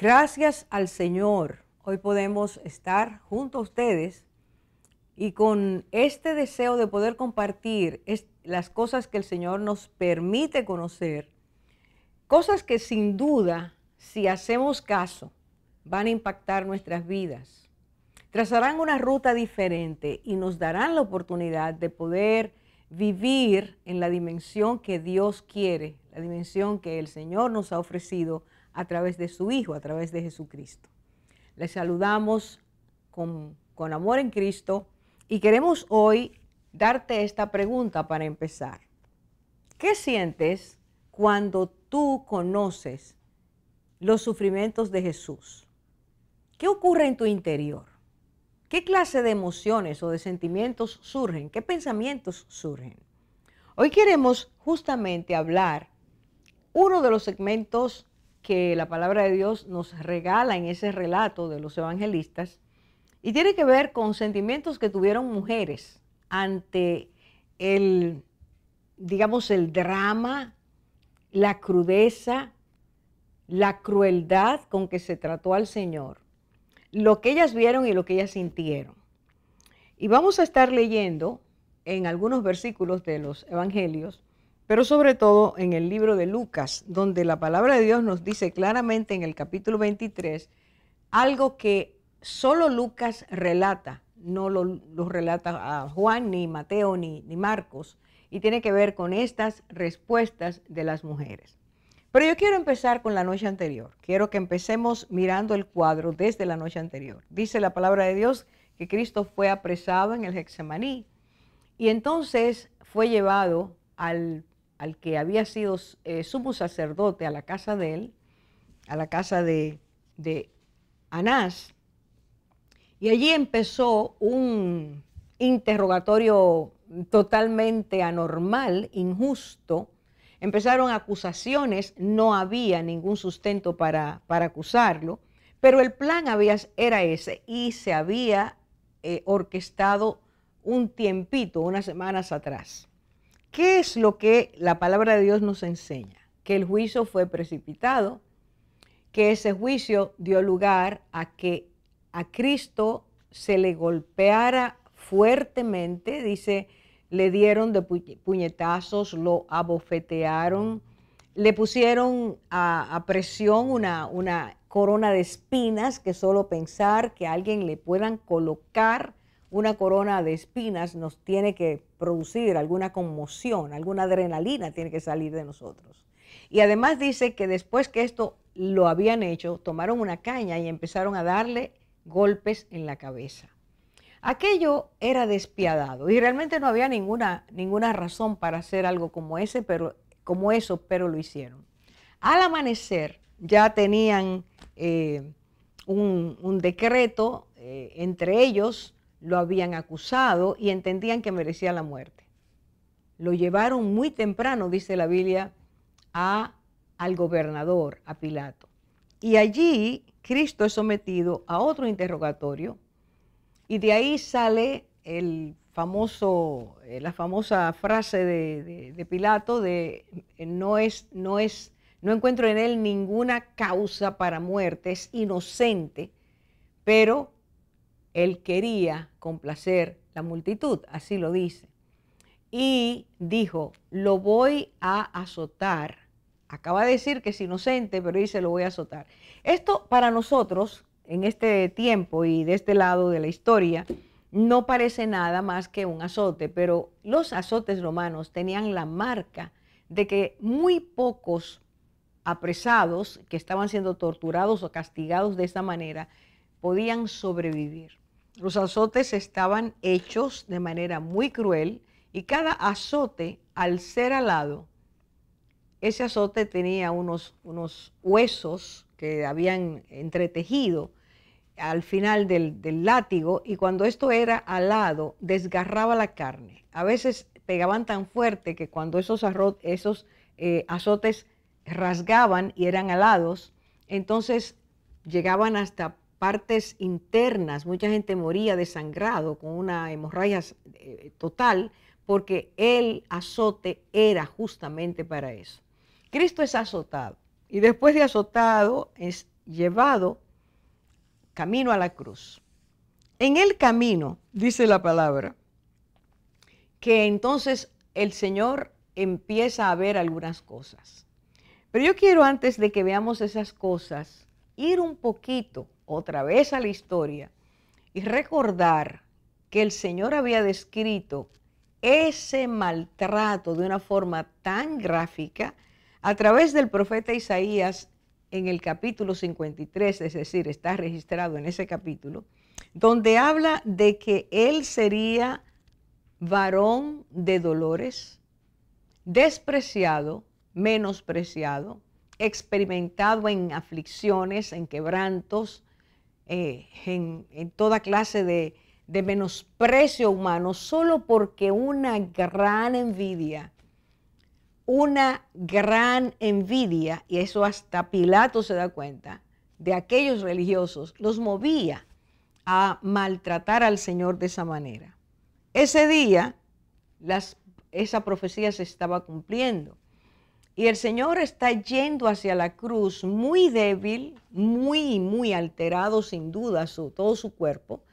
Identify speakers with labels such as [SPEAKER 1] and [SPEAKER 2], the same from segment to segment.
[SPEAKER 1] Gracias al Señor, hoy podemos estar junto a ustedes y con este deseo de poder compartir las cosas que el Señor nos permite conocer, cosas que sin duda, si hacemos caso, van a impactar nuestras vidas. Trazarán una ruta diferente y nos darán la oportunidad de poder vivir en la dimensión que Dios quiere, la dimensión que el Señor nos ha ofrecido a través de su Hijo, a través de Jesucristo. Les saludamos con amor en Cristo y queremos hoy darte esta pregunta para empezar. ¿Qué sientes cuando tú conoces los sufrimientos de Jesús? ¿Qué ocurre en tu interior? ¿Qué clase de emociones o de sentimientos surgen? ¿Qué pensamientos surgen? Hoy queremos justamente hablar uno de los segmentos que la palabra de Dios nos regala en ese relato de los evangelistas y tiene que ver con sentimientos que tuvieron mujeres ante el drama, la crudeza, la crueldad con que se trató al Señor, lo que ellas vieron y lo que ellas sintieron. Y vamos a estar leyendo en algunos versículos de los evangelios, pero sobre todo en el libro de Lucas, donde la palabra de Dios nos dice claramente en el capítulo 23 algo que solo Lucas relata, no lo relata a Juan, ni Mateo, ni Marcos, y tiene que ver con estas respuestas de las mujeres. Pero yo quiero empezar con la noche anterior. Quiero que empecemos mirando el cuadro desde la noche anterior. Dice la palabra de Dios que Cristo fue apresado en el Getsemaní y entonces fue llevado al que había sido sumo sacerdote a la casa de él, a la casa de Anás, y allí empezó un interrogatorio totalmente anormal, injusto. Empezaron acusaciones, no había ningún sustento para acusarlo, pero el plan era ese y se había orquestado un tiempito, unas semanas atrás. ¿Qué es lo que la palabra de Dios nos enseña? Que el juicio fue precipitado, que ese juicio dio lugar a que a Cristo se le golpeara fuertemente, dice, le dieron de puñetazos, lo abofetearon, le pusieron a presión una corona de espinas, que solo pensar que a alguien le puedan colocar una corona de espinas nos tiene que producir alguna conmoción, alguna adrenalina tiene que salir de nosotros. Y además dice que después que esto lo habían hecho, tomaron una caña y empezaron a darle golpes en la cabeza. Aquello era despiadado y realmente no había ninguna razón para hacer algo como eso, pero lo hicieron. Al amanecer ya tenían un decreto, entre ellos lo habían acusado y entendían que merecía la muerte. Lo llevaron muy temprano, dice la Biblia, al gobernador, a Pilato. Y allí Cristo es sometido a otro interrogatorio y de ahí sale la famosa frase de Pilato de no encuentro en él ninguna causa para muerte, es inocente, pero él quería complacer la multitud, así lo dice. Y dijo, lo voy a azotar. Acaba de decir que es inocente, pero dice, lo voy a azotar. Esto para nosotros, en este tiempo y de este lado de la historia, no parece nada más que un azote, pero los azotes romanos tenían la marca de que muy pocos apresados que estaban siendo torturados o castigados de esa manera podían sobrevivir. Los azotes estaban hechos de manera muy cruel y cada azote, al ser alado, ese azote tenía unos huesos que habían entretejido al final del látigo y cuando esto era alado desgarraba la carne. A veces pegaban tan fuerte que cuando esos azotes rasgaban y eran alados, entonces llegaban hasta partes internas. Mucha gente moría desangrado con una hemorragia total porque el azote era justamente para eso. Cristo es azotado y después de azotado llevado camino a la cruz. En el camino, dice la palabra, que entonces el Señor empieza a ver algunas cosas. Pero yo quiero, antes de que veamos esas cosas, ir un poquito otra vez a la historia y recordar que el Señor había descrito ese maltrato de una forma tan gráfica a través del profeta Isaías en el capítulo 53, es decir, está registrado en ese capítulo, donde habla de que él sería varón de dolores, despreciado, menospreciado, experimentado en aflicciones, en quebrantos, en toda clase de menosprecio humano, solo porque una gran envidia, y eso hasta Pilato se da cuenta, de aquellos religiosos, los movía a maltratar al Señor de esa manera. Ese día, esa profecía se estaba cumpliendo. Y el Señor está yendo hacia la cruz muy débil, muy alterado sin duda, todo su cuerpo,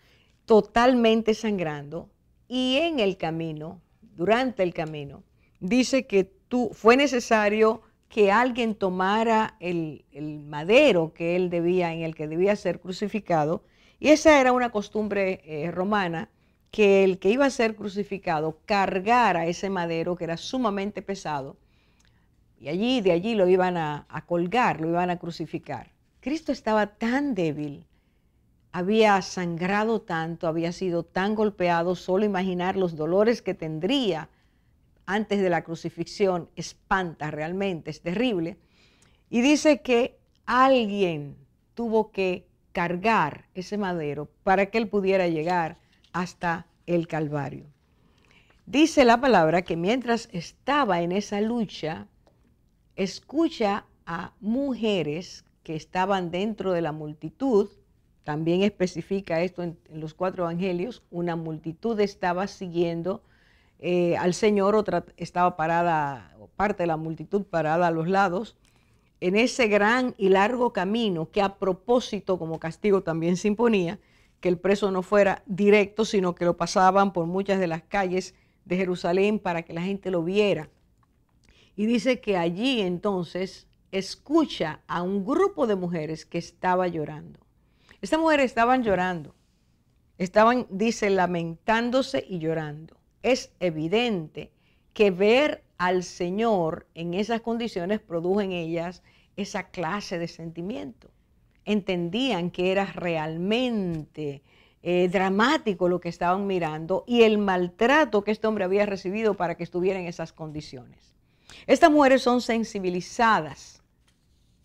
[SPEAKER 1] totalmente sangrando. Y en el camino, durante el camino, dice que fue necesario que alguien tomara el madero que él debía, en el que debía ser crucificado. Y esa era una costumbre romana, que el que iba a ser crucificado cargara ese madero que era sumamente pesado. Y de allí lo iban a colgar, lo iban a crucificar. Cristo estaba tan débil, había sangrado tanto, había sido tan golpeado, solo imaginar los dolores que tendría antes de la crucifixión espanta realmente, es terrible. Y dice que alguien tuvo que cargar ese madero para que él pudiera llegar hasta el Calvario. Dice la palabra que mientras estaba en esa lucha, escucha a mujeres que estaban dentro de la multitud. También especifica esto en los 4 evangelios. Una multitud estaba siguiendo al Señor, otra estaba parada, o parte de la multitud parada a los lados, en ese gran y largo camino que a propósito, como castigo, también se imponía, que el preso no fuera directo, sino que lo pasaban por muchas de las calles de Jerusalén para que la gente lo viera. Y dice que allí entonces escucha a un grupo de mujeres que estaba llorando. Estas mujeres estaban llorando, estaban, dice, lamentándose y llorando. Es evidente que ver al Señor en esas condiciones produjo en ellas esa clase de sentimiento. Entendían que era realmente dramático lo que estaban mirando y el maltrato que este hombre había recibido para que estuviera en esas condiciones. Estas mujeres son sensibilizadas.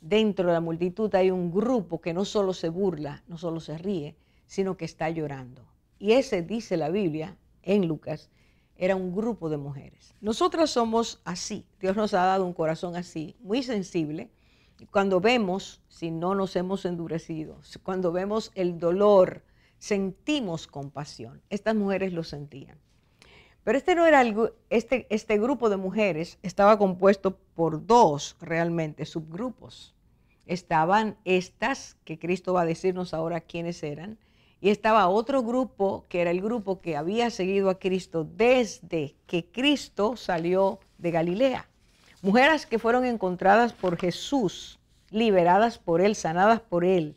[SPEAKER 1] Dentro de la multitud hay un grupo que no solo se burla, no solo se ríe, sino que está llorando. Y ese, dice la Biblia en Lucas, era un grupo de mujeres. Nosotras somos así. Dios nos ha dado un corazón así, muy sensible. Cuando vemos, si no nos hemos endurecido, cuando vemos el dolor, sentimos compasión. Estas mujeres lo sentían. Pero este grupo de mujeres estaba compuesto por 2 realmente subgrupos. Estaban estas, que Cristo va a decirnos ahora quiénes eran, y estaba otro grupo, que era el grupo que había seguido a Cristo desde que Cristo salió de Galilea. Mujeres que fueron encontradas por Jesús, liberadas por Él, sanadas por Él,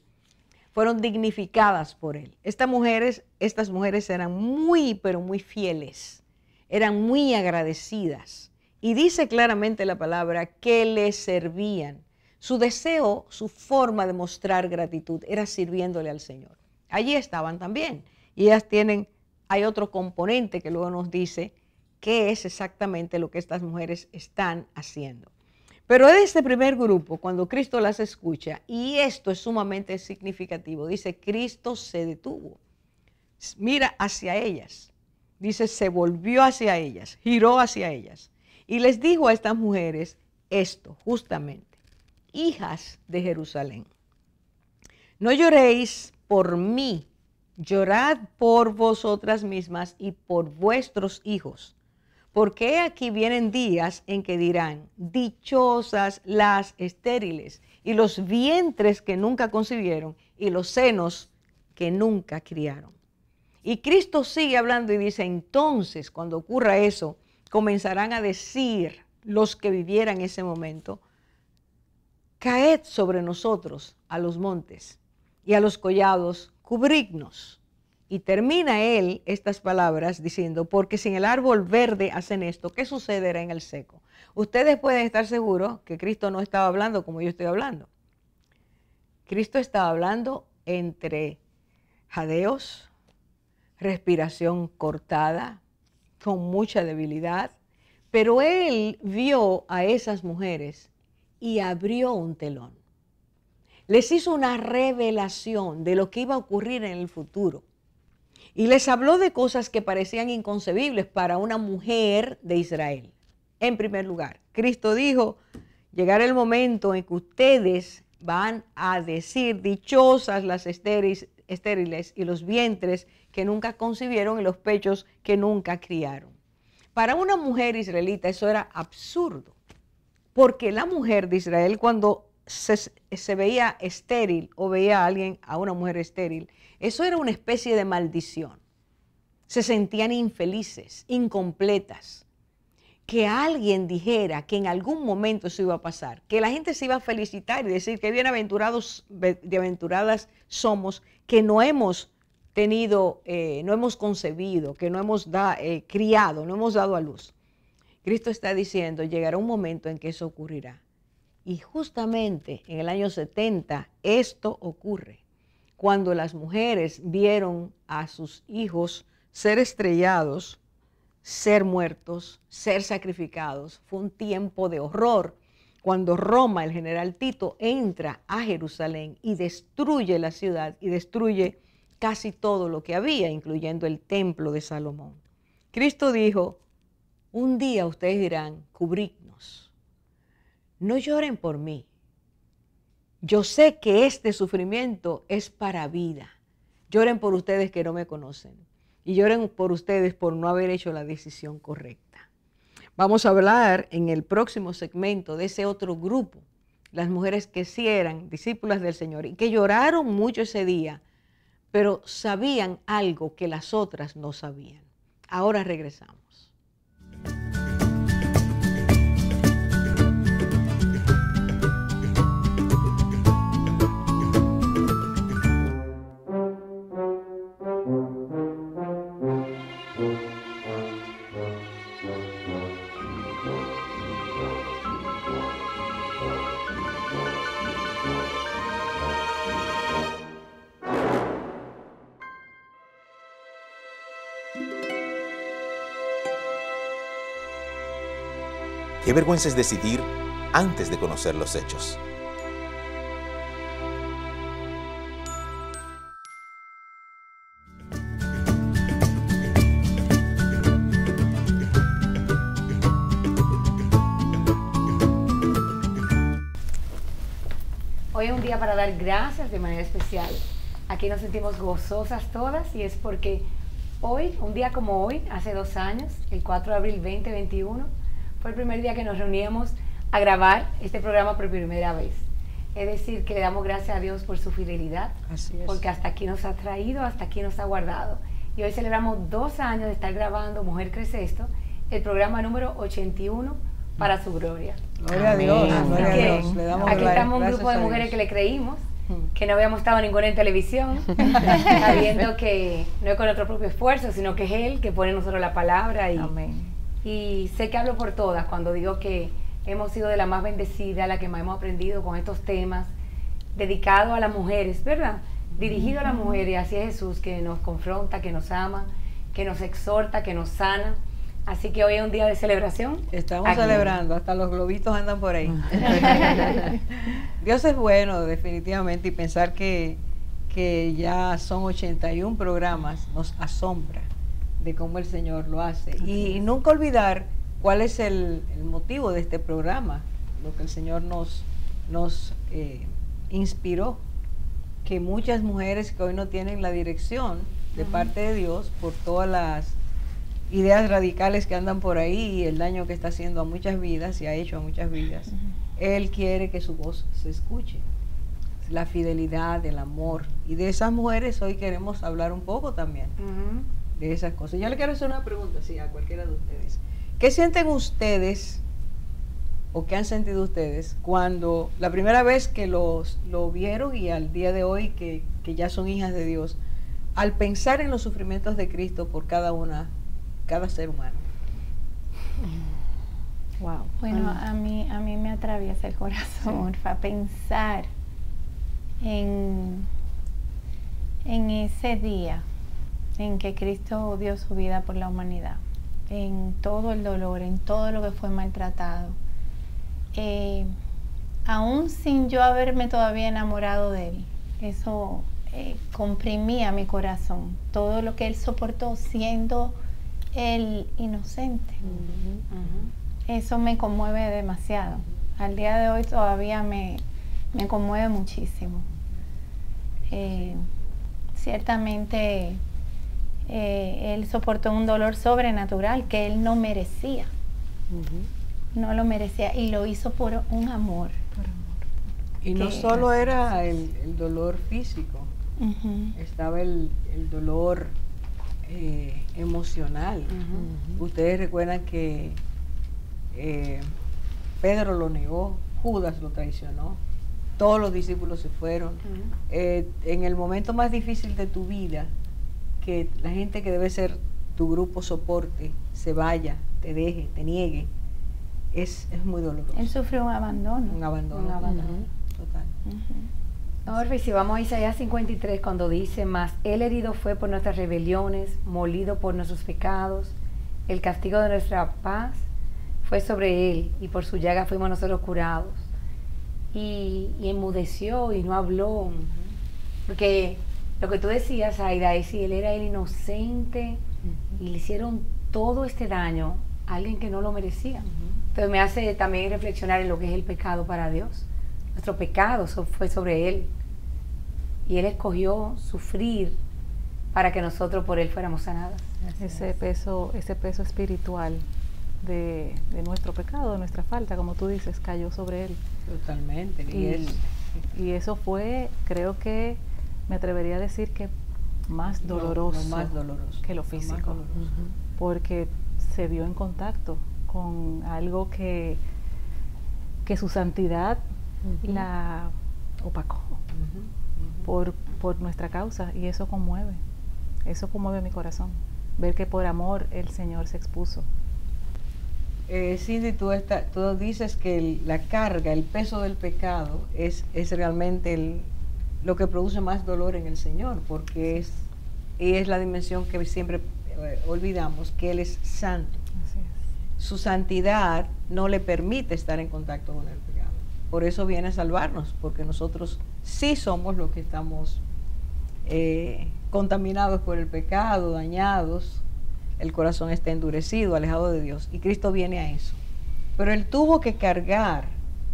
[SPEAKER 1] fueron dignificadas por Él. Estas mujeres eran muy, pero muy fieles, eran muy agradecidas. Y dice claramente la palabra que le servían. Su deseo, su forma de mostrar gratitud era sirviéndole al Señor. Allí estaban también. Y ellas hay otro componente que luego nos dice qué es exactamente lo que estas mujeres están haciendo. Pero de este primer grupo, cuando Cristo las escucha, y esto es sumamente significativo, dice, Cristo se detuvo, mira hacia ellas, dice, se volvió hacia ellas, giró hacia ellas, y les dijo a estas mujeres esto, justamente, hijas de Jerusalén, no lloréis por mí, llorad por vosotras mismas y por vuestros hijos, Porque aquí vienen días en que dirán, dichosas las estériles, y los vientres que nunca concibieron, y los senos que nunca criaron. Y Cristo sigue hablando y dice, entonces, cuando ocurra eso, comenzarán a decir los que vivieran ese momento, caed sobre nosotros a los montes y a los collados, cubridnos. Y termina él estas palabras diciendo, porque si en el árbol verde hacen esto, ¿qué sucederá en el seco? Ustedes pueden estar seguros que Cristo no estaba hablando como yo estoy hablando. Cristo estaba hablando entre jadeos, respiración cortada, con mucha debilidad, pero él vio a esas mujeres y abrió un telón. Les hizo una revelación de lo que iba a ocurrir en el futuro. Y les habló de cosas que parecían inconcebibles para una mujer de Israel. En primer lugar, Cristo dijo, llegará el momento en que ustedes van a decir, dichosas las estériles y los vientres que nunca concibieron y los pechos que nunca criaron. Para una mujer israelita eso era absurdo, porque la mujer de Israel cuando se veía estéril o veía a alguien, a una mujer estéril, eso era una especie de maldición. Se sentían infelices, incompletas. Que alguien dijera que en algún momento eso iba a pasar, que la gente se iba a felicitar y decir que bienaventuradas somos, que no hemos tenido, no hemos concebido, que no hemos criado, no hemos dado a luz. Cristo está diciendo, llegará un momento en que eso ocurrirá. Y justamente en el año 70 esto ocurre. Cuando las mujeres vieron a sus hijos ser estrellados, ser muertos, ser sacrificados, fue un tiempo de horror. Cuando Roma, el general Tito, entra a Jerusalén y destruye la ciudad y destruye casi todo lo que había, incluyendo el templo de Salomón. Cristo dijo, un día ustedes dirán, cubridnos. No lloren por mí. Yo sé que este sufrimiento es para vida. Lloren por ustedes que no me conocen. Y lloren por ustedes por no haber hecho la decisión correcta. Vamos a hablar en el próximo segmento de ese otro grupo, las mujeres que sí eran discípulas del Señor y que lloraron mucho ese día, pero sabían algo que las otras no sabían. Ahora regresamos.
[SPEAKER 2] Qué vergüenza es decidir antes de conocer los hechos.
[SPEAKER 3] Hoy es un día para dar gracias de manera especial. Aquí nos sentimos gozosas todas y es porque hoy, un día como hoy, hace 2 años, el 4 de abril 2021, fue el primer día que nos reuníamos a grabar este programa por primera vez. Es decir, que le damos gracias a Dios por su fidelidad,
[SPEAKER 1] Así es.
[SPEAKER 3] porque hasta aquí nos ha traído, hasta aquí nos ha guardado. Y hoy celebramos 2 años de estar grabando Mujer Crece Esto, el programa número 81 para su gloria.
[SPEAKER 1] Gloria a Dios,
[SPEAKER 3] Así
[SPEAKER 1] gloria a
[SPEAKER 3] que
[SPEAKER 1] Dios. Le damos
[SPEAKER 3] aquí estamos un
[SPEAKER 1] gracias
[SPEAKER 3] grupo de
[SPEAKER 1] a Dios.
[SPEAKER 3] mujeres que le creímos, que no habíamos estado ninguna en televisión, sabiendo que no es con nuestro propio esfuerzo, sino que es Él que pone en nosotros la palabra. Y sé que hablo por todas cuando digo que hemos sido de la más bendecida, la que más hemos aprendido con estos temas, dedicados a las mujeres, ¿verdad? Dirigido a las mujeres, así es Jesús, que nos confronta, que nos ama, que nos exhorta, que nos sana. Así que hoy es un día de celebración.
[SPEAKER 1] Estamos
[SPEAKER 3] aquí.
[SPEAKER 1] celebrando, hasta los globitos andan por ahí. Dios es bueno, definitivamente, y pensar que ya son 81 programas nos asombra de cómo el Señor lo hace. Y nunca olvidar cuál es el motivo de este programa, lo que el Señor nos inspiró, que muchas mujeres que hoy no tienen la dirección de parte de Dios por todas ideas radicales que andan por ahí y el daño que está haciendo a muchas vidas y ha hecho a muchas vidas. Él quiere que su voz se escuche, la fidelidad, el amor. Y de esas mujeres hoy queremos hablar un poco también, de esas cosas. Yo le quiero hacer una pregunta, sí, a cualquiera de ustedes. ¿Qué sienten ustedes o qué han sentido ustedes cuando la primera vez que lo vieron y al día de hoy que ya son hijas de Dios, al pensar en los sufrimientos de Cristo por cada ser humano?
[SPEAKER 4] Wow.
[SPEAKER 5] Bueno, a mí me atraviesa el corazón, a pensar en ese día en que Cristo dio su vida por la humanidad, en todo el dolor, en todo lo que fue maltratado, aún sin yo haberme todavía enamorado de él. Eso comprimía mi corazón, todo lo que él soportó siendo él inocente. Eso me conmueve demasiado. Al día de hoy todavía me conmueve muchísimo. Ciertamente él soportó un dolor sobrenatural que él no merecía. No lo merecía y lo hizo por un amor.
[SPEAKER 1] Y no solo era el dolor físico, estaba el dolor emocional. Ustedes recuerdan que Pedro lo negó, Judas lo traicionó, todos los discípulos se fueron. En el momento más difícil de tu vida, que la gente que debe ser tu grupo soporte se vaya, te deje, te niegue, es muy doloroso.
[SPEAKER 5] Él sufrió un abandono.
[SPEAKER 1] Un abandono. Total.
[SPEAKER 3] Ahora, si vamos a Isaías 53, cuando dice, mas él herido fue por nuestras rebeliones, molido por nuestros pecados, el castigo de nuestra paz fue sobre él, y por su llaga fuimos nosotros curados. Y enmudeció y no habló. Porque lo que tú decías, Aida, es si él era el inocente y le hicieron todo este daño a alguien que no lo merecía. Entonces me hace también reflexionar en lo que es el pecado para Dios. Nuestro pecado fue sobre él. Y él escogió sufrir para que nosotros por él fuéramos sanadas.
[SPEAKER 4] Ese peso espiritual de nuestro pecado, de nuestra falta, como tú dices, cayó sobre él.
[SPEAKER 1] Totalmente.
[SPEAKER 4] Y eso fue, creo que me atrevería a decir que más doloroso, que lo físico, porque se vio en contacto con algo que su santidad la opacó por nuestra causa, y eso conmueve mi corazón, ver que por amor el Señor se expuso.
[SPEAKER 1] Cindy, tú dices que la carga, el peso del pecado es realmente lo que produce más dolor en el Señor, porque es la dimensión que siempre olvidamos, que Él es santo.
[SPEAKER 4] Así es.
[SPEAKER 1] Su santidad no le permite estar en contacto con el pecado. Por eso viene a salvarnos, porque nosotros sí somos los que estamos contaminados por el pecado, dañados. El corazón está endurecido, alejado de Dios, y Cristo viene a eso. Pero Él tuvo que cargar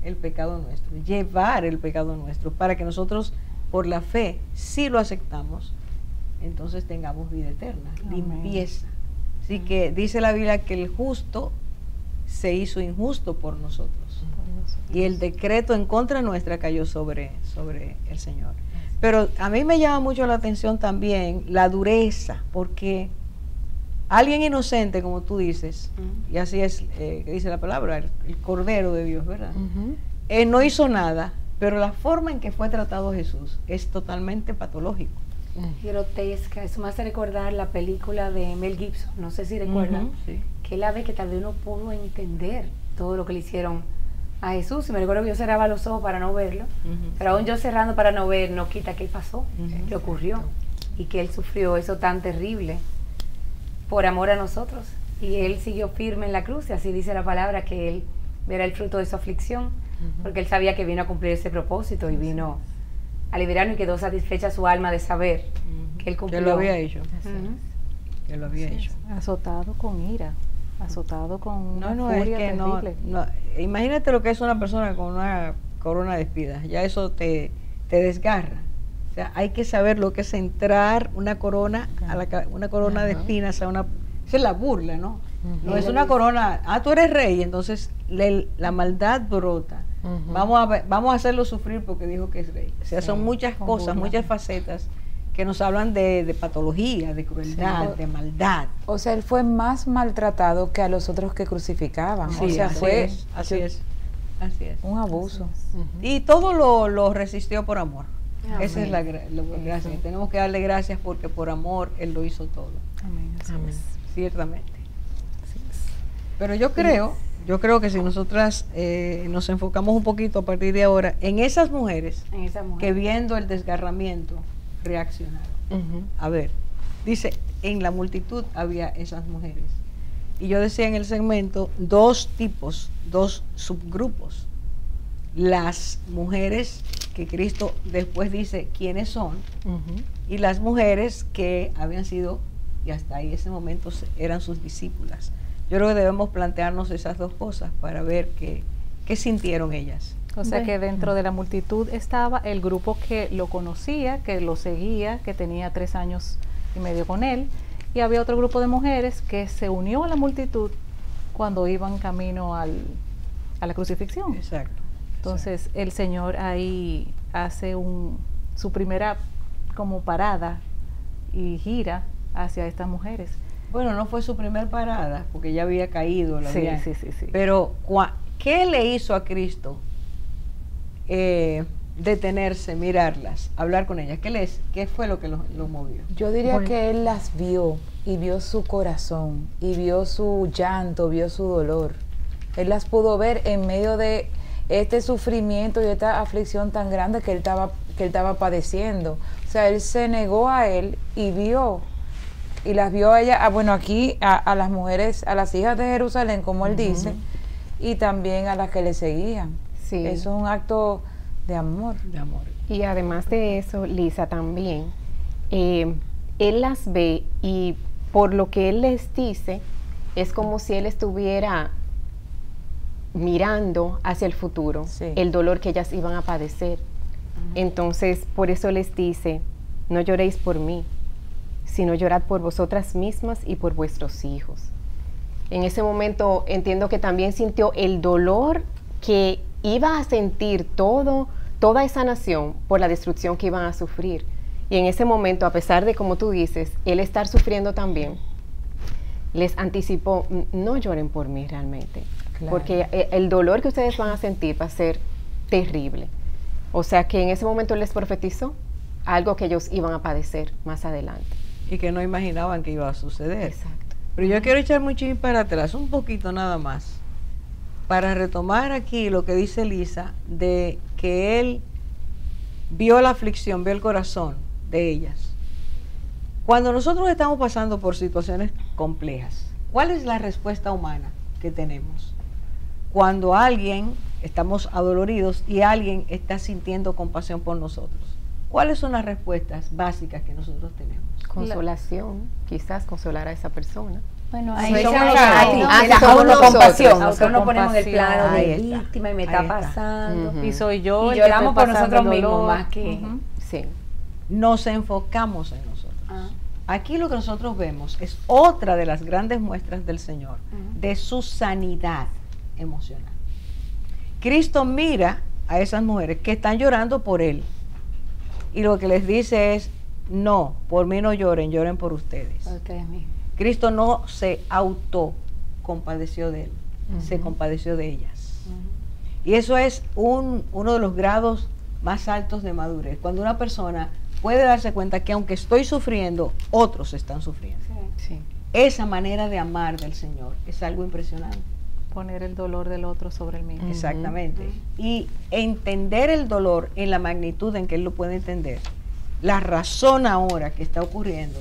[SPEAKER 1] el pecado nuestro, llevar el pecado nuestro, para que nosotros, por la fe, si lo aceptamos, entonces tengamos vida eterna, limpieza. Así que dice la Biblia que el justo se hizo injusto por nosotros. Y el decreto en contra nuestra cayó sobre el Señor. Pero a mí me llama mucho la atención también la dureza, porque alguien inocente, como tú dices, y así es que dice la palabra, el Cordero de Dios, ¿verdad? No hizo nada, pero la forma en que fue tratado Jesús es totalmente patológico.
[SPEAKER 3] Grotesca. Eso me hace recordar la película de Mel Gibson, no sé si recuerdan, que él la ve que tal vez no pudo entender todo lo que le hicieron a Jesús. Y me recuerdo que yo cerraba los ojos para no verlo, pero aún yo cerrando para no ver, no quita que él pasó, que ocurrió, y que él sufrió eso tan terrible por amor a nosotros, y él siguió firme en la cruz, y así dice la palabra, que él verá el fruto de su aflicción, porque él sabía que vino a cumplir ese propósito, y vino a liberarnos, y quedó satisfecha su alma de saber que él cumplió.
[SPEAKER 1] Que lo había hecho. Que lo había hecho.
[SPEAKER 4] Azotado con ira, azotado con una
[SPEAKER 1] es
[SPEAKER 4] furia
[SPEAKER 1] que
[SPEAKER 4] terrible.
[SPEAKER 1] Imagínate lo que es una persona con una corona de espinas, ya eso te desgarra. O sea, hay que saber lo que es entrar una corona una corona de espinas a una Esa es la burla, ¿no? No es una corona, tú eres rey, entonces la maldad brota. Vamos a hacerlo sufrir porque dijo que es rey. O sea, son muchas cosas, muchas facetas que nos hablan de patología, de crueldad, de maldad.
[SPEAKER 6] O sea, él fue más maltratado que a los otros que crucificaban.
[SPEAKER 1] Sí,
[SPEAKER 6] o sea,
[SPEAKER 1] así es. Un
[SPEAKER 6] abuso.
[SPEAKER 1] Y todo lo resistió por amor. Amén. Esa es la gracia. Tenemos que darle gracias porque por amor Él lo hizo todo.
[SPEAKER 6] Amén.
[SPEAKER 1] Amén. Ciertamente. Pero yo creo que si nosotras nos enfocamos un poquito a partir de ahora en esas mujeres que viendo el desgarramiento reaccionaron. A ver, dice, en la multitud había esas mujeres. Y yo decía en el segmento dos tipos, dos subgrupos. Las mujeres que Cristo después dice quiénes son, y las mujeres que habían sido, y hasta ahí ese momento eran sus discípulas. Yo creo que debemos plantearnos esas dos cosas para ver qué sintieron ellas.
[SPEAKER 4] O sea que dentro de la multitud estaba el grupo que lo conocía, que lo seguía, que tenía 3 años y medio con él, y había otro grupo de mujeres que se unió a la multitud cuando iban camino a la crucifixión.
[SPEAKER 1] Exacto.
[SPEAKER 4] Entonces el Señor ahí hace su primera como parada y gira hacia estas mujeres.
[SPEAKER 1] Bueno, no fue su primer parada, porque ya había caído.
[SPEAKER 4] Sí.
[SPEAKER 1] Pero, ¿qué le hizo a Cristo detenerse, mirarlas, hablar con ellas? ¿Qué fue lo que lo movió?
[SPEAKER 6] Yo diría que Él las vio, y vio su corazón, y vio su llanto, vio su dolor. Él las pudo ver en medio de este sufrimiento y esta aflicción tan grande que él estaba padeciendo. O sea, Él se negó a Él y vio. Y las vio a ella, aquí a las mujeres, a las hijas de Jerusalén, como Él dice, y también a las que le seguían.
[SPEAKER 7] Sí.
[SPEAKER 6] Eso es un acto de amor.
[SPEAKER 7] Y además de eso, Lisa, también, Él las ve y por lo que Él les dice, es como si Él estuviera mirando hacia el futuro, el dolor que ellas iban a padecer. Entonces, por eso les dice, no lloréis por mí, sino llorad por vosotras mismas y por vuestros hijos. En ese momento entiendo que también sintió el dolor que iba a sentir toda esa nación por la destrucción que iban a sufrir. Y en ese momento, a pesar de, como tú dices, él estar sufriendo también, les anticipó, no lloren por mí realmente, porque el dolor que ustedes van a sentir va a ser terrible. O sea que en ese momento les profetizó algo que ellos iban a padecer más adelante.
[SPEAKER 1] Y que no imaginaban que iba a suceder.
[SPEAKER 7] Exacto.
[SPEAKER 1] Pero yo quiero echar mucho para atrás, un poquito nada más, para retomar aquí lo que dice Lisa, de que él vio la aflicción, vio el corazón de ellas. Cuando nosotros estamos pasando por situaciones complejas, ¿cuál es la respuesta humana que tenemos? Cuando estamos adoloridos y alguien está sintiendo compasión por nosotros, ¿cuáles son las respuestas básicas que nosotros tenemos?
[SPEAKER 7] Consolación, quizás consolar a esa persona.
[SPEAKER 5] Bueno,
[SPEAKER 3] ahí
[SPEAKER 5] ahí
[SPEAKER 3] somos autocompasión. Nosotros nos ponemos en el plano de víctima y me está pasando.
[SPEAKER 4] Y soy yo.
[SPEAKER 3] Y lloramos por nosotros mismos más que...
[SPEAKER 7] Sí.
[SPEAKER 1] Nos enfocamos en nosotros. Aquí lo que nosotros vemos es otra de las grandes muestras del Señor, de su sanidad emocional. Cristo mira a esas mujeres que están llorando por Él. Y lo que les dice es, no, por mí no lloren, lloren por ustedes.
[SPEAKER 3] Ustedes mismos.
[SPEAKER 1] Cristo no se autocompadeció de Él, se compadeció de ellas. Y eso es uno de los grados más altos de madurez. Cuando una persona puede darse cuenta que aunque estoy sufriendo, otros están sufriendo.
[SPEAKER 7] Sí.
[SPEAKER 1] Esa manera de amar del Señor es algo impresionante.
[SPEAKER 4] Poner el dolor del otro sobre el mío.
[SPEAKER 1] Exactamente. Y entender el dolor en la magnitud en que Él lo puede entender. La razón ahora que está ocurriendo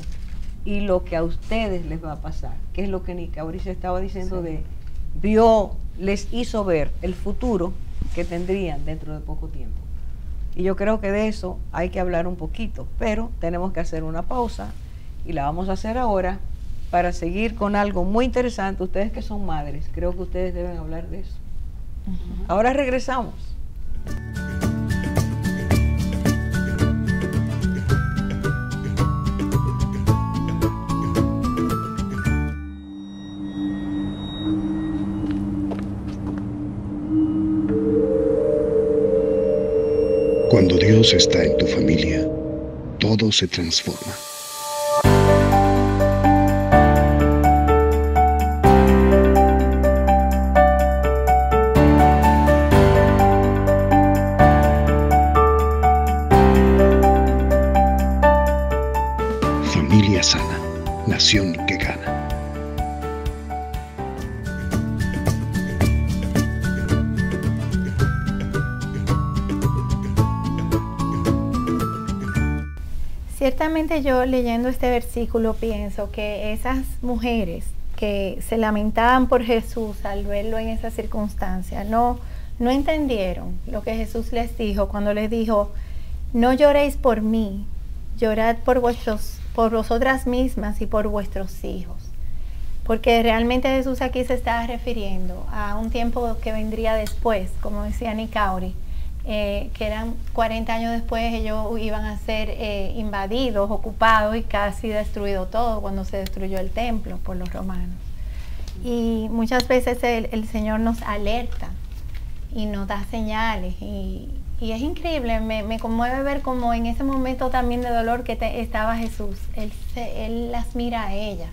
[SPEAKER 1] y lo que a ustedes les va a pasar, que es lo que Nica ahorita estaba diciendo les hizo ver el futuro que tendrían dentro de poco tiempo. Y yo creo que de eso hay que hablar un poquito, pero tenemos que hacer una pausa y la vamos a hacer ahora para seguir con algo muy interesante. Ustedes que son madres, creo que ustedes deben hablar de eso. Ahora regresamos.
[SPEAKER 8] Cuando Dios está en tu familia, todo se transforma. Familia sana, nación que gana.
[SPEAKER 5] Ciertamente yo leyendo este versículo pienso que esas mujeres que se lamentaban por Jesús al verlo en esa circunstancia, no entendieron lo que Jesús les dijo cuando les dijo, no lloréis por mí, llorad por vosotras mismas y por vuestros hijos. Porque realmente Jesús aquí se estaba refiriendo a un tiempo que vendría después, como decía Nicauri, que eran 40 años después, ellos iban a ser invadidos, ocupados y casi destruido todo cuando se destruyó el templo por los romanos. Y muchas veces el Señor nos alerta y nos da señales y es increíble, me conmueve ver como en ese momento también de dolor que estaba Jesús, él las mira a ellas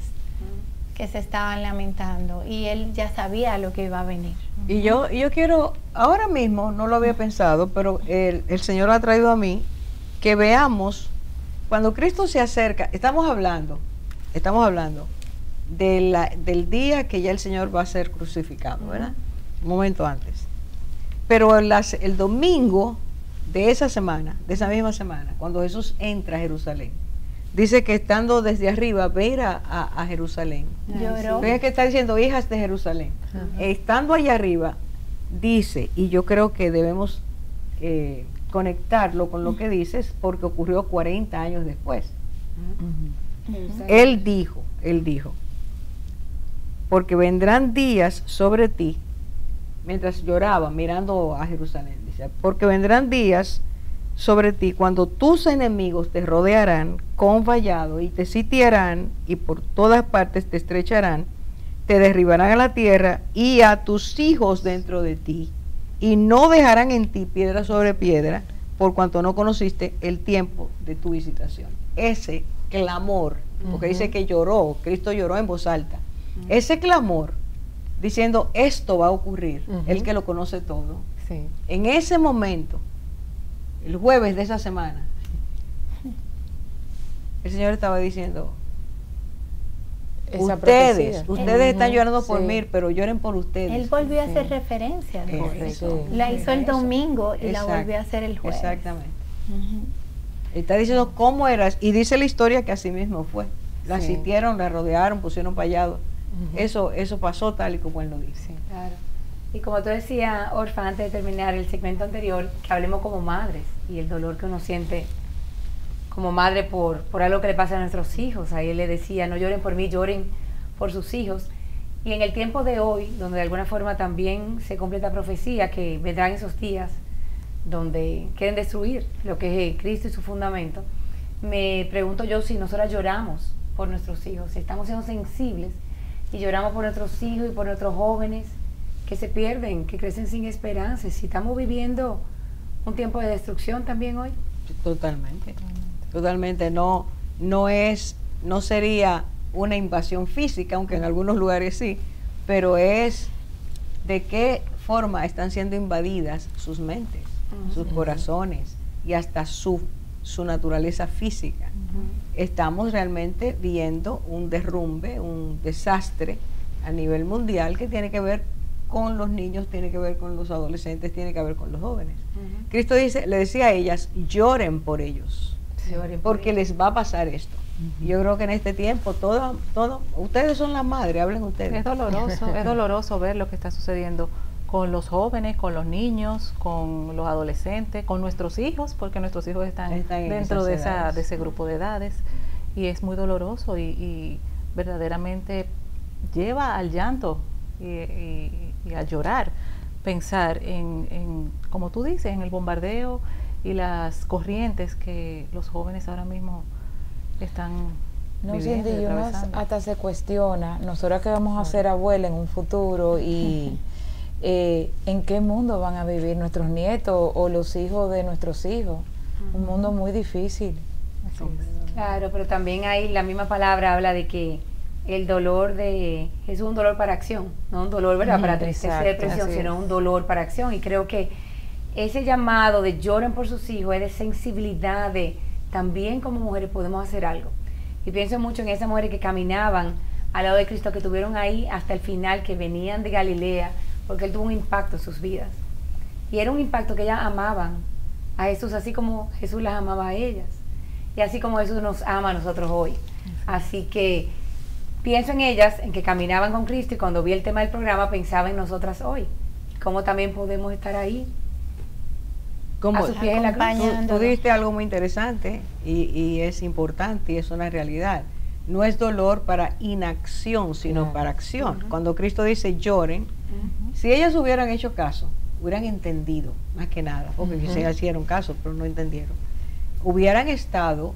[SPEAKER 5] que se estaban lamentando y él ya sabía lo que iba a venir.
[SPEAKER 1] Y yo quiero, ahora mismo, no lo había pensado, pero el Señor ha traído a mí que veamos, cuando Cristo se acerca, estamos hablando del día que ya el Señor va a ser crucificado, ¿verdad? Un momento antes. Pero el domingo de esa semana, de esa misma semana, cuando Jesús entra a Jerusalén, dice que estando desde arriba, ver a Jerusalén.
[SPEAKER 5] Lloró.
[SPEAKER 1] Fíjate que está diciendo hijas de Jerusalén. Estando allá arriba, dice, y yo creo que debemos conectarlo con lo que dices, porque ocurrió 40 años después. Él dijo, porque vendrán días sobre ti, mientras lloraba mirando a Jerusalén, dice, porque vendrán días sobre ti cuando tus enemigos te rodearán con vallado y te sitiarán y por todas partes te estrecharán, te derribarán a la tierra y a tus hijos dentro de ti y no dejarán en ti piedra sobre piedra por cuanto no conociste el tiempo de tu visitación. Ese clamor, porque dice que lloró, Cristo lloró en voz alta, ese clamor diciendo esto va a ocurrir, el que lo conoce todo, en ese momento, el jueves de esa semana, el Señor estaba diciendo, ustedes están llorando por mí, pero lloren por ustedes.
[SPEAKER 5] Él volvió a hacer referencia de eso. La hizo el domingo y la volvió a hacer el jueves.
[SPEAKER 1] Exactamente. Está diciendo cómo eras, y dice la historia que así mismo fue. La sitiaron, la rodearon, pusieron vallado. Eso pasó tal y como él lo dice.
[SPEAKER 3] Claro. Y como tú decías, Orfa, antes de terminar el segmento anterior, que hablemos como madres y el dolor que uno siente como madre por algo que le pasa a nuestros hijos. Ahí él le decía, no lloren por mí, lloren por sus hijos. Y en el tiempo de hoy, donde de alguna forma también se cumple esta profecía, que vendrán esos días donde quieren destruir lo que es Cristo y su fundamento, me pregunto yo si nosotras lloramos por nuestros hijos, si estamos siendo sensibles y lloramos por nuestros hijos y por nuestros jóvenes que se pierden, que crecen sin esperanza, si estamos viviendo un tiempo de destrucción también hoy. Totalmente, no sería una invasión física, aunque en algunos lugares sí, pero es de qué forma están siendo invadidas sus mentes, sus corazones y hasta su naturaleza física. Estamos realmente viendo un derrumbe, un desastre a nivel mundial que tiene que ver con los niños, tiene que ver con los adolescentes, tiene que ver con los jóvenes. Cristo le decía a ellas, lloren por ellos, porque les va a pasar esto. Yo creo que en este tiempo todo, ustedes son las madres, hablen ustedes.
[SPEAKER 4] Es doloroso ver lo que está sucediendo con los jóvenes, con los niños, con los adolescentes, con nuestros hijos, porque nuestros hijos están dentro de ese grupo de edades, y es muy doloroso y verdaderamente lleva al llanto y a llorar, pensar en, como tú dices, en el bombardeo y las corrientes que los jóvenes ahora mismo están viviendo.
[SPEAKER 6] Y uno hasta se cuestiona, nosotros que vamos a ser abuelas en un futuro y ¿en qué mundo van a vivir nuestros nietos o los hijos de nuestros hijos? Un mundo muy difícil.
[SPEAKER 3] Claro, pero también ahí la misma palabra habla de que el dolor de Jesús es un dolor para acción, no un dolor, ¿verdad?, para tristeza y depresión, sino un dolor para acción. Y creo que ese llamado de lloren por sus hijos es de sensibilidad, de también como mujeres podemos hacer algo. Y pienso mucho en esas mujeres que caminaban al lado de Cristo, que estuvieron ahí hasta el final, que venían de Galilea, porque Él tuvo un impacto en sus vidas. Y era un impacto que ellas amaban a Jesús, así como Jesús las amaba a ellas. Y así como Jesús nos ama a nosotros hoy. Así que pienso en ellas, en que caminaban con Cristo, y cuando vi el tema del programa pensaba en nosotras hoy. Cómo también podemos estar ahí.
[SPEAKER 1] Como a sus pies en la cruz. Tú dijiste algo muy interesante y es importante y es una realidad. No es dolor para inacción, sino para acción. Cuando Cristo dice lloren, si ellas hubieran hecho caso, hubieran entendido, más que nada, porque quizás hicieron caso, pero no entendieron, hubieran estado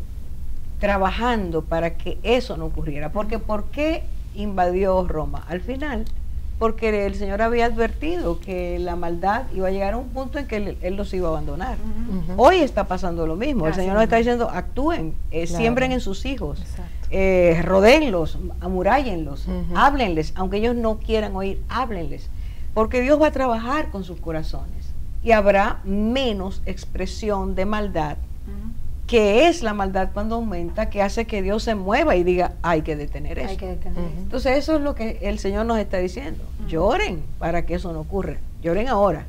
[SPEAKER 1] trabajando para que eso no ocurriera. Porque ¿por qué invadió Roma? Al final, porque el Señor había advertido que la maldad iba a llegar a un punto en que Él los iba a abandonar. Hoy está pasando lo mismo. El Señor nos está diciendo, actúen, siembren en sus hijos, rodéenlos, amurállenlos, háblenles, aunque ellos no quieran oír, háblenles, porque Dios va a trabajar con sus corazones y habrá menos expresión de maldad, que es la maldad cuando aumenta, que hace que Dios se mueva y diga, hay que detener eso. Entonces eso es lo que el Señor nos está diciendo. Lloren para que eso no ocurra. Lloren ahora.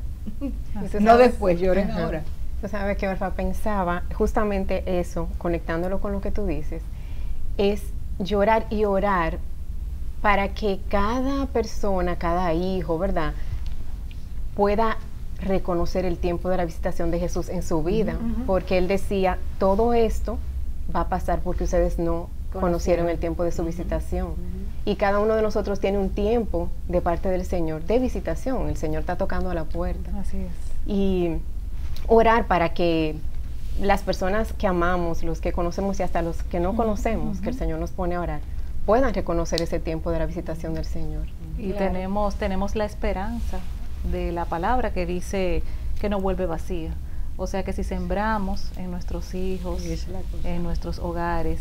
[SPEAKER 1] No después, lloren ahora.
[SPEAKER 7] Tú sabes que Orfa pensaba justamente eso, conectándolo con lo que tú dices, es llorar y orar para que cada persona, cada hijo, ¿verdad?, pueda reconocer el tiempo de la visitación de Jesús en su vida, porque Él decía, todo esto va a pasar porque ustedes no conocieron el tiempo de su visitación. Y cada uno de nosotros tiene un tiempo de parte del Señor de visitación. El Señor está tocando a la puerta.
[SPEAKER 4] Así es.
[SPEAKER 7] Y orar para que las personas que amamos, los que conocemos y hasta los que no conocemos, que el Señor nos pone a orar, puedan reconocer ese tiempo de la visitación del Señor.
[SPEAKER 4] Y tenemos la esperanza de la palabra que dice que no vuelve vacía. O sea que si sembramos en nuestros hijos, en nuestros hogares,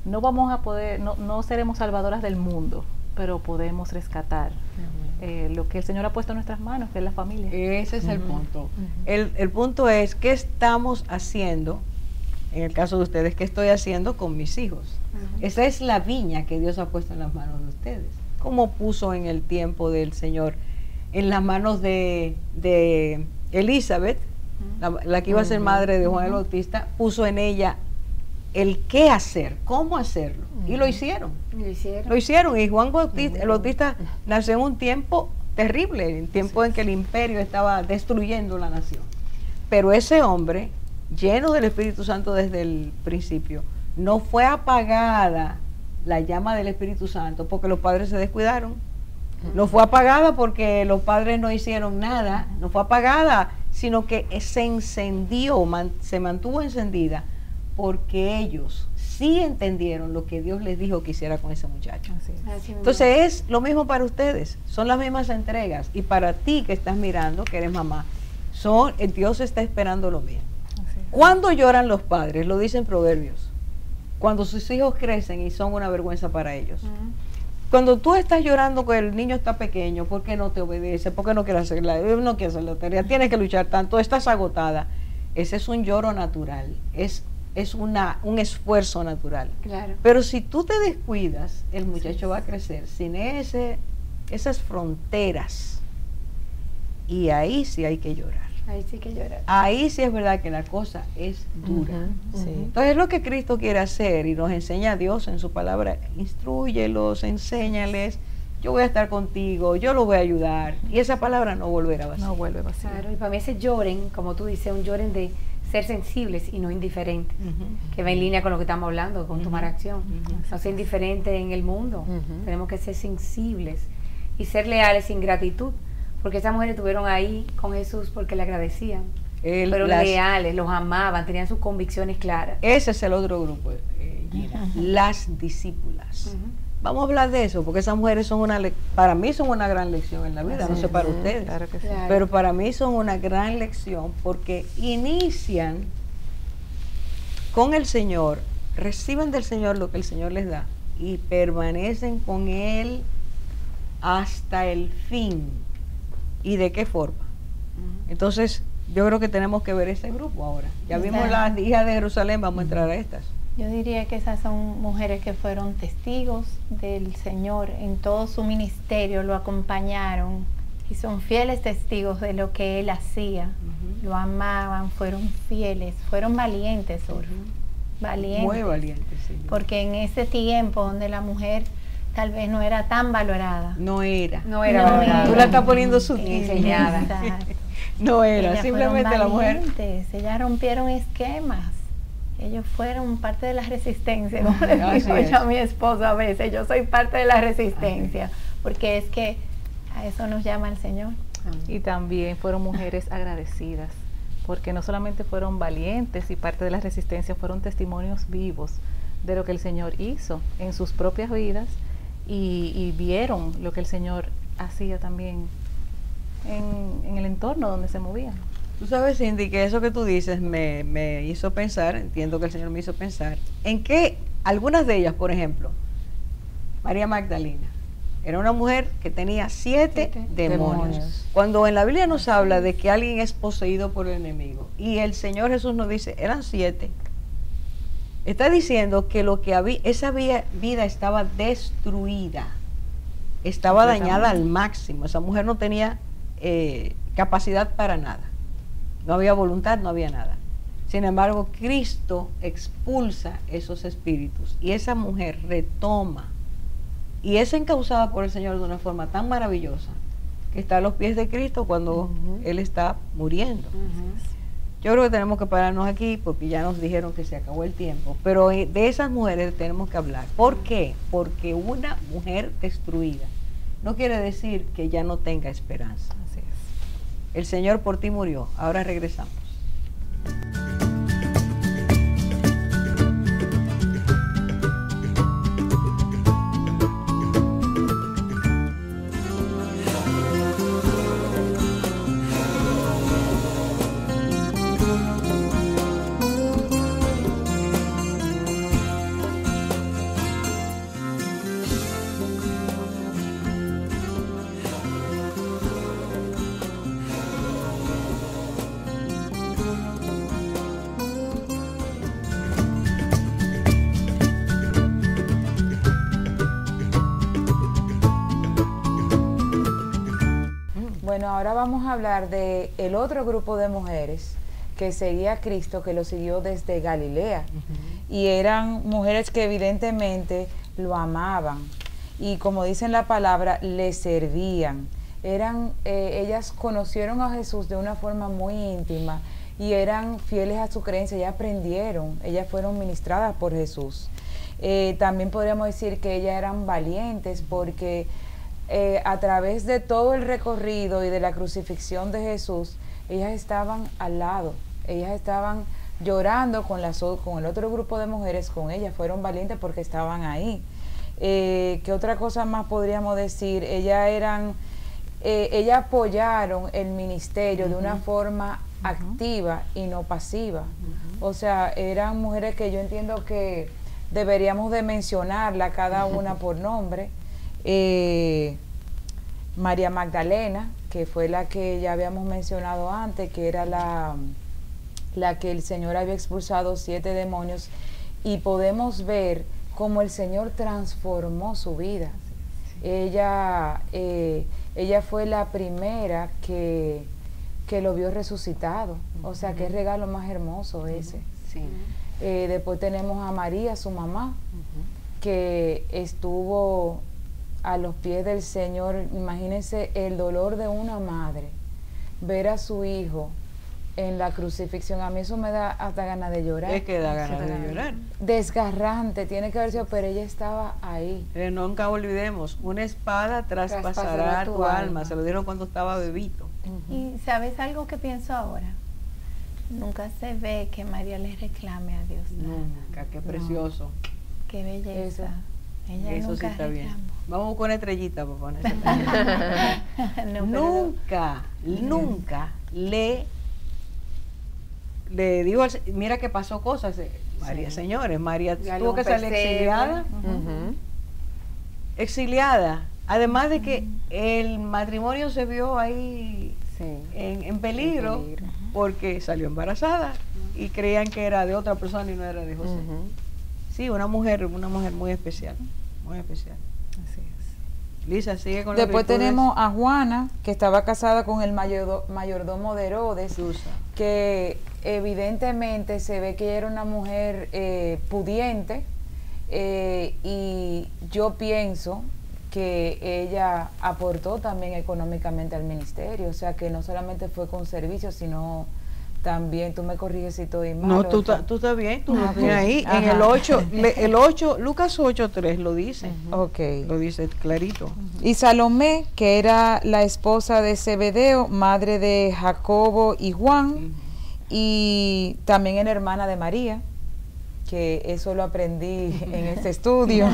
[SPEAKER 4] no vamos a poder, no seremos salvadoras del mundo, pero podemos rescatar lo que el Señor ha puesto en nuestras manos, que es la familia.
[SPEAKER 1] Ese es el punto. El punto es, ¿qué estamos haciendo? En el caso de ustedes, ¿qué estoy haciendo con mis hijos? Esa es la viña que Dios ha puesto en las manos de ustedes. Como puso en el tiempo del Señor en las manos de Elizabeth, la que iba a ser madre de Juan el Bautista, puso en ella el qué hacer, cómo hacerlo, y lo hicieron. Lo hicieron, y Juan el Bautista nació en un tiempo terrible, en tiempo en que el imperio estaba destruyendo la nación. Pero ese hombre, lleno del Espíritu Santo desde el principio, no fue apagada la llama del Espíritu Santo porque los padres se descuidaron. No fue apagada porque los padres no hicieron nada, no fue apagada, sino que se encendió, se mantuvo encendida, porque ellos sí entendieron lo que Dios les dijo que hiciera con ese muchacho. Entonces es lo mismo para ustedes, son las mismas entregas, y para ti que estás mirando, que eres mamá, Dios está esperando lo mismo. ¿Cuándo lloran los padres? Lo dicen Proverbios. Cuando sus hijos crecen y son una vergüenza para ellos. Cuando tú estás llorando que el niño está pequeño, ¿por qué no te obedece? ¿Por qué no quiere hacer la tarea? Tienes que luchar tanto, estás agotada. Ese es un lloro natural, es un esfuerzo natural.
[SPEAKER 3] Claro.
[SPEAKER 1] Pero si tú te descuidas, el muchacho va a crecer sin esas fronteras. Y ahí sí hay que llorar.
[SPEAKER 3] Ahí sí que llorar.
[SPEAKER 1] Ahí sí es verdad que la cosa es dura. Entonces es lo que Cristo quiere hacer y nos enseña a Dios en su palabra. Instrúyelos, enséñales, yo voy a estar contigo, yo los voy a ayudar. Y esa palabra no volverá vacía.
[SPEAKER 4] No vuelve vacía.
[SPEAKER 3] Claro, y para mí ese lloren, como tú dices, un lloren de ser sensibles y no indiferentes, que va en línea con lo que estamos hablando, con tomar acción. No ser indiferentes en el mundo, tenemos que ser sensibles y ser leales sin gratitud. Porque esas mujeres estuvieron ahí con Jesús porque le agradecían, pero leales, los amaban, tenían sus convicciones claras.
[SPEAKER 1] Ese es el otro grupo, Gina, las discípulas. Vamos a hablar de eso, porque esas mujeres son para mí son una gran lección en la vida, no sé para ustedes,
[SPEAKER 4] claro que sí.
[SPEAKER 1] Pero para mí son una gran lección porque inician con el Señor, reciben del Señor lo que el Señor les da y permanecen con Él hasta el fin. ¿Y de qué forma? Entonces, yo creo que tenemos que ver ese grupo ahora. Ya vimos las hijas de Jerusalén, vamos a entrar a estas.
[SPEAKER 5] Yo diría que esas son mujeres que fueron testigos del Señor en todo su ministerio, lo acompañaron y son fieles testigos de lo que Él hacía. Lo amaban, fueron fieles, fueron valientes, valientes.
[SPEAKER 1] Muy valientes, sí.
[SPEAKER 5] Porque en ese tiempo donde la mujer tal vez no era tan valorada.
[SPEAKER 1] No era
[SPEAKER 5] valorada.
[SPEAKER 1] Tú la estás poniendo sutil. No era,
[SPEAKER 5] ellas
[SPEAKER 1] simplemente la mujer.
[SPEAKER 5] Ellas rompieron esquemas. Ellos fueron parte de la resistencia, como le digo yo a mi esposo a veces, yo soy parte de la resistencia, porque es que a eso nos llama el Señor.
[SPEAKER 4] Y también fueron mujeres agradecidas, porque no solamente fueron valientes y parte de la resistencia, fueron testimonios vivos de lo que el Señor hizo en sus propias vidas y vieron lo que el Señor hacía también en el entorno donde se movían.
[SPEAKER 1] Tú sabes, Cindy, que eso que tú dices me hizo pensar, entiendo que el Señor me hizo pensar, en que algunas de ellas, por ejemplo, María Magdalena, era una mujer que tenía 7 demonios. Cuando en la Biblia nos habla de que alguien es poseído por el enemigo, y el Señor Jesús nos dice, eran 7, está diciendo que lo que había, esa vida estaba destruida, estaba dañada al máximo, esa mujer no tenía capacidad para nada. No había voluntad, no había nada. Sin embargo, Cristo expulsa esos espíritus y esa mujer retoma y es encauzada por el Señor de una forma tan maravillosa que está a los pies de Cristo cuando Él está muriendo. Yo creo que tenemos que pararnos aquí porque ya nos dijeron que se acabó el tiempo, pero de esas mujeres tenemos que hablar. ¿Por qué? Porque una mujer destruida no quiere decir que ya no tenga esperanza.
[SPEAKER 4] Así es.
[SPEAKER 1] El Señor por ti murió. Ahora regresamos.
[SPEAKER 6] Bueno, ahora vamos a hablar de el otro grupo de mujeres que seguía a Cristo, que lo siguió desde Galilea. Y eran mujeres que evidentemente lo amaban. Y como dice en la palabra, le servían. Ellas conocieron a Jesús de una forma muy íntima y eran fieles a su creencia, ellas aprendieron, ellas fueron ministradas por Jesús. También podríamos decir que ellas eran valientes porque a través de todo el recorrido y de la crucifixión de Jesús, ellas estaban al lado, ellas estaban llorando con el otro grupo de mujeres, con ellas, fueron valientes porque estaban ahí. ¿Qué otra cosa más podríamos decir? Ellas apoyaron el ministerio de una forma activa y no pasiva. O sea, eran mujeres que yo entiendo que deberíamos de mencionarla cada una por nombre. María Magdalena, que fue la que ya habíamos mencionado antes, que era la que el Señor había expulsado 7 demonios, y podemos ver cómo el Señor transformó su vida. Ella fue la primera que lo vio resucitado. O sea, qué regalo más hermoso ese.
[SPEAKER 3] Sí.
[SPEAKER 6] Después tenemos a María, su mamá, que estuvo a los pies del Señor. Imagínense el dolor de una madre, ver a su hijo en la crucifixión. A mí eso me da hasta ganas de llorar.
[SPEAKER 1] Es que da ganas de llorar.
[SPEAKER 6] Desgarrante, tiene que haber sido, pero ella estaba ahí.
[SPEAKER 1] Nunca olvidemos, una espada traspasará tu alma. Se lo dieron cuando estaba bebito.
[SPEAKER 5] Y ¿sabes algo que pienso ahora? Nunca se ve que María le reclame a Dios nada.
[SPEAKER 1] Nunca, qué precioso.
[SPEAKER 5] Qué belleza. Ella
[SPEAKER 1] eso
[SPEAKER 5] nunca
[SPEAKER 1] sí está bien.
[SPEAKER 5] reclamó.
[SPEAKER 1] Vamos con una estrellita para ponerse.
[SPEAKER 5] No,
[SPEAKER 1] nunca le digo, mira que pasó cosas, María, señores, María tuvo que salir exiliada, exiliada, además de que el matrimonio se vio ahí en peligro, porque salió embarazada y creían que era de otra persona y no era de José. Sí, una mujer muy especial, muy especial.
[SPEAKER 4] Así es.
[SPEAKER 1] Lisa, sigue con
[SPEAKER 6] Después
[SPEAKER 1] las virtudes.
[SPEAKER 6] tenemos a Juana, que estaba casada con el mayordomo de Herodes, que evidentemente se ve que ella era una mujer pudiente, y yo pienso que ella aportó también económicamente al ministerio, o sea que no solamente fue con servicio, sino también, tú me corriges si estoy mal.
[SPEAKER 1] No, tú estás bien, tú lo tienes ahí. En el 8, Lucas 8:3 lo dice. Lo dice clarito.
[SPEAKER 6] Y Salomé, que era la esposa de Zebedeo, madre de Jacobo y Juan, y también era hermana de María, que eso lo aprendí en este estudio.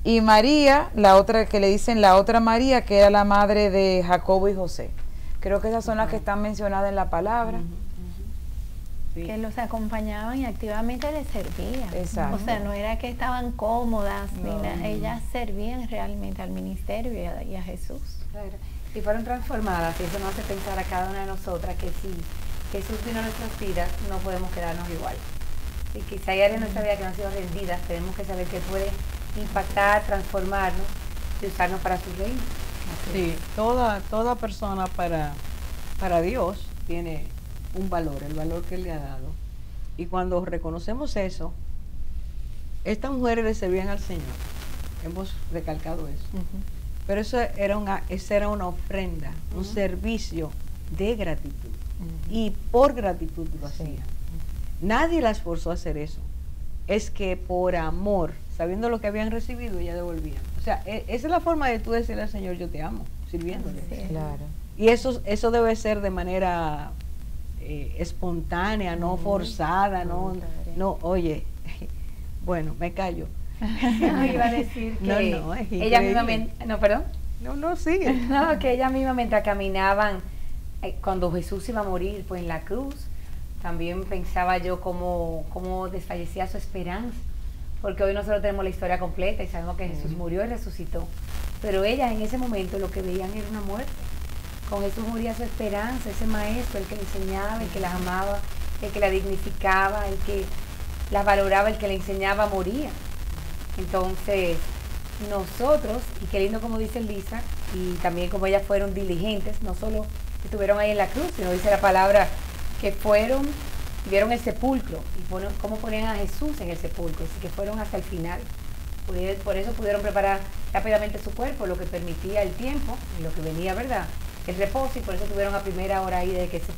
[SPEAKER 6] Y María, la otra que le dicen la otra María, que era la madre de Jacobo y José. Creo que esas son las que están mencionadas en la palabra.
[SPEAKER 5] Que los acompañaban y activamente les servían.
[SPEAKER 6] Exacto.
[SPEAKER 5] O sea, no era que estaban cómodas, ni nada. Ellas servían realmente al ministerio y a Jesús.
[SPEAKER 3] Claro. Y fueron transformadas, y eso nos hace pensar a cada una de nosotras que si Jesús vino a nuestras vidas, no podemos quedarnos igual. Y quizá hay áreas de nuestra vida que no han sido rendidas, tenemos que saber que puede impactar, transformarnos y usarnos para su reino.
[SPEAKER 1] Sí, toda persona para Dios tiene un valor, el valor que Él le ha dado. Y cuando reconocemos eso, estas mujeres le servían al Señor. Hemos recalcado eso. Pero esa era una ofrenda, un servicio de gratitud. Y por gratitud lo hacían. Nadie las forzó a hacer eso. Es que por amor, sabiendo lo que habían recibido, ellas devolvían. O sea, esa es la forma de tú decirle al Señor, yo te amo, sirviéndole.
[SPEAKER 6] Claro.
[SPEAKER 1] Y eso debe ser de manera espontánea, no forzada, no, oye, bueno, me callo.
[SPEAKER 3] No, iba a decir que ella mismamente,
[SPEAKER 1] sigue.
[SPEAKER 3] No, que ella misma mientras caminaban, cuando Jesús iba a morir pues en la cruz, también pensaba yo cómo desfallecía su esperanza, porque hoy nosotros tenemos la historia completa y sabemos que Jesús murió y resucitó, pero ellas en ese momento lo que veían era una muerte. Con Jesús moría su esperanza, ese maestro, el que le enseñaba, el que las amaba, el que la dignificaba, el que las valoraba, el que le enseñaba, moría. Entonces, nosotros, y qué lindo como dice Lisa, y también como ellas fueron diligentes, no solo estuvieron ahí en la cruz, sino dice la palabra que fueron, vieron el sepulcro, y cómo ponían a Jesús en el sepulcro, así que fueron hasta el final. Por eso pudieron preparar rápidamente su cuerpo, lo que permitía el tiempo, y lo que venía, ¿verdad?, el reposo, y por eso tuvieron a primera hora ahí desde que se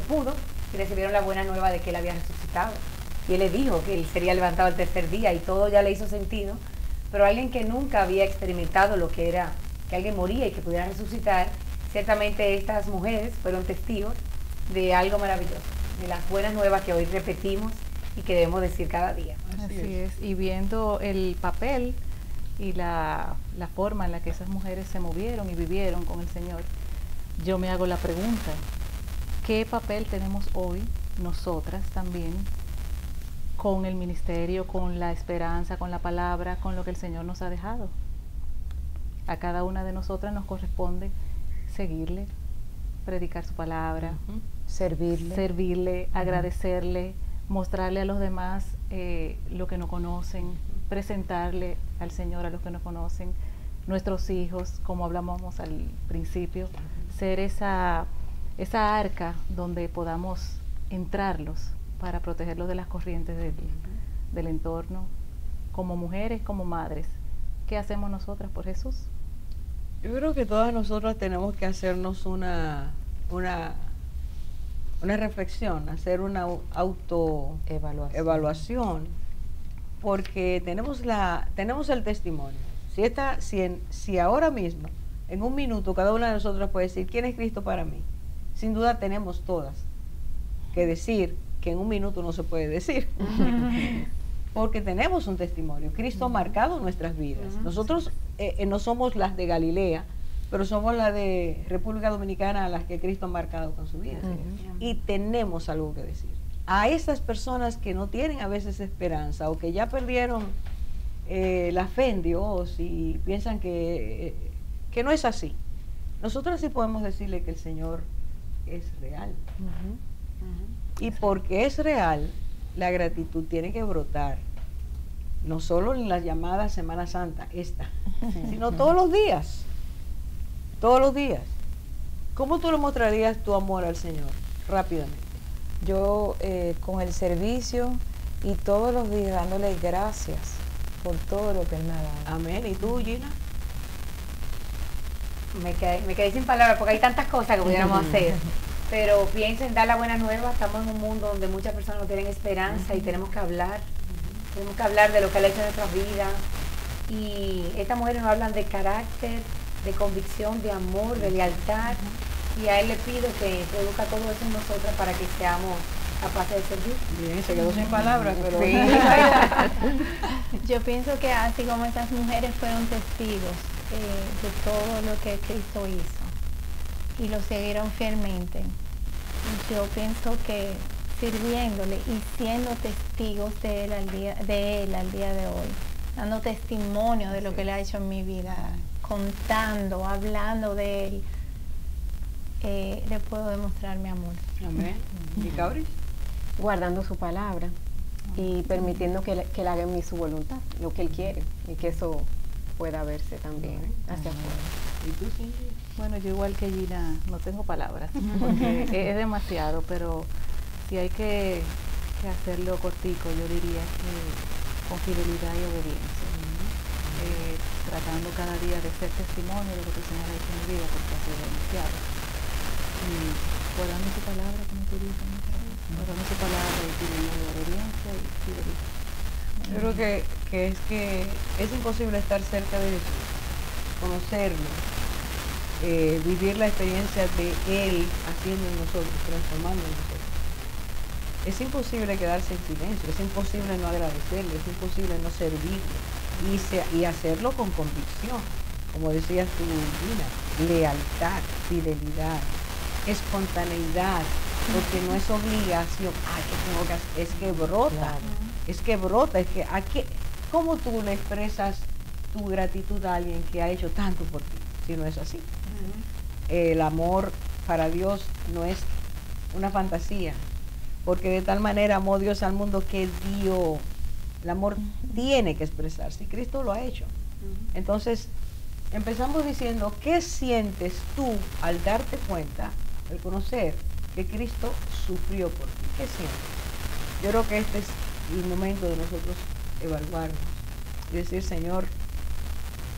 [SPEAKER 3] pudo, y recibieron la buena nueva de que él había resucitado. Y él le dijo que él sería levantado el tercer día, y todo ya le hizo sentido, pero alguien que nunca había experimentado lo que era que alguien moría y que pudiera resucitar, ciertamente estas mujeres fueron testigos de algo maravilloso, de las buenas nuevas que hoy repetimos y que debemos decir cada día.
[SPEAKER 4] Así es, y viendo el papel y la forma en la que esas mujeres se movieron y vivieron con el Señor, yo me hago la pregunta, ¿qué papel tenemos hoy nosotras también con el ministerio, con la esperanza, con la palabra, con lo que el Señor nos ha dejado? A cada una de nosotras nos corresponde seguirle, predicar su palabra, servirle, agradecerle, mostrarle a los demás lo que no conocen, presentarle al Señor a los que no conocen, nuestros hijos, como hablamos al principio, ser esa arca donde podamos entrarlos para protegerlos de las corrientes del entorno, como mujeres, como madres. ¿Qué hacemos nosotras por Jesús?
[SPEAKER 1] Yo creo que todas nosotras tenemos que hacernos una reflexión, hacer una autoevaluación, porque tenemos el testimonio. Si ahora mismo, en un minuto, cada una de nosotras puede decir, ¿quién es Cristo para mí? Sin duda tenemos todas que decir, que en un minuto no se puede decir. porque tenemos un testimonio. Cristo ha marcado nuestras vidas. Nosotros no somos las de Galilea, pero somos las de República Dominicana, las que Cristo ha marcado con su vida. Y tenemos algo que decir. A esas personas que no tienen a veces esperanza o que ya perdieron la fe en Dios y piensan que no es así, nosotros sí podemos decirle que el Señor es real. Y porque es real, la gratitud tiene que brotar, no solo en la llamada Semana Santa, sino todos los días. Todos los días. ¿Cómo tú le mostrarías tu amor al Señor? Rápidamente.
[SPEAKER 6] Yo con el servicio y todos los días dándole gracias por todo lo que Él me ha dado.
[SPEAKER 1] Amén. ¿Y tú, Gina?
[SPEAKER 3] Me quedé sin palabras porque hay tantas cosas que pudiéramos hacer. Pero pienso en dar la buena nueva. Estamos en un mundo donde muchas personas no tienen esperanza y tenemos que hablar. Tenemos que hablar de lo que Él ha hecho en nuestras vidas. Y estas mujeres nos hablan de carácter, de convicción, de amor, de lealtad. Y a Él le pido que produzca todo eso en nosotras para que seamos capaces de servir.
[SPEAKER 1] Bien, se quedó sin palabras, pero...
[SPEAKER 5] Sí. Yo pienso que así como esas mujeres fueron testigos de todo lo que Cristo hizo y lo siguieron fielmente, yo pienso que sirviéndole y siendo testigos de Él al día de hoy, dando testimonio de lo que Él ha hecho en mi vida, contando, hablando de Él, le puedo demostrar mi amor.
[SPEAKER 1] Amén. ¿Y Cabris?
[SPEAKER 7] Guardando su palabra y permitiendo que Él haga en mí su voluntad, lo que Él quiere, y que eso pueda verse también hacia afuera.
[SPEAKER 1] ¿Y tú, Cindy?
[SPEAKER 4] Bueno, yo igual que Gina no tengo palabras, porque es demasiado, pero si hay que hacerlo cortico, yo diría que con fidelidad y obediencia, tratando cada día de ser testimonio de lo que el Señor ha hecho en mi vida, porque ha sido demasiado. Y guardando su palabra, como tú dices, guardando su palabra y pidiendo obediencia y fidelidad.
[SPEAKER 1] Yo creo que es imposible estar cerca de Jesús, conocerlo, vivir la experiencia de Él haciendo en nosotros, transformando en nosotros. Es imposible quedarse en silencio, es imposible no agradecerle, es imposible no servirle y hacerlo con convicción, como decías tú, Gina, lealtad, fidelidad, espontaneidad, porque no es obligación, es que brota, ¿cómo tú le expresas tu gratitud a alguien que ha hecho tanto por ti, si no es así? El amor para Dios no es una fantasía, porque de tal manera amó Dios al mundo que dio. El amor tiene que expresarse y Cristo lo ha hecho. Entonces, empezamos diciendo, ¿qué sientes tú al darte cuenta, al conocer que Cristo sufrió por ti? ¿Qué sientes? Yo creo que este es el momento de nosotros evaluarnos y decir, Señor,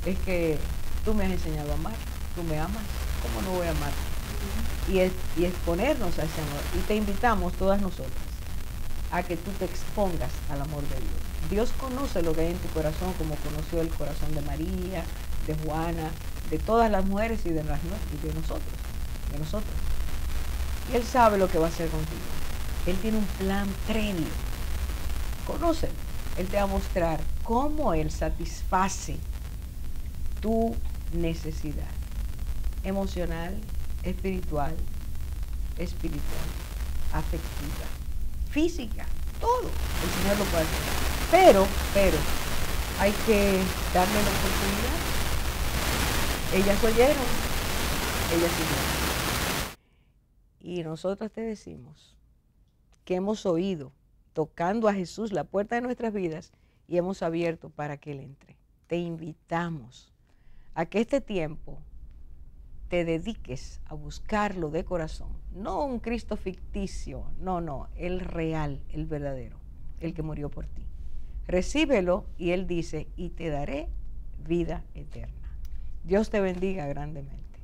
[SPEAKER 1] es que tú me has enseñado a amar, tú me amas, ¿cómo no voy a amar? Y exponernos a ese amor. Y te invitamos todas nosotras a que tú te expongas al amor de Dios. Dios conoce lo que hay en tu corazón, como conoció el corazón de María, de Juana, de todas las mujeres y de nosotros. Y Él sabe lo que va a hacer contigo. Él tiene un plan previo. Conócelo. Él te va a mostrar cómo Él satisface tu necesidad emocional, espiritual, afectiva, física, todo. El Señor lo puede hacer. Pero hay que darle la oportunidad. Ellas oyeron, ellas siguieron. Y nosotros te decimos que hemos oído tocando a Jesús la puerta de nuestras vidas y hemos abierto para que Él entre. Te invitamos a que este tiempo te dediques a buscarlo de corazón. No un Cristo ficticio, no, el real, el verdadero, el que murió por ti. Recíbelo y Él dice, y te daré vida eterna. Dios te bendiga grandemente.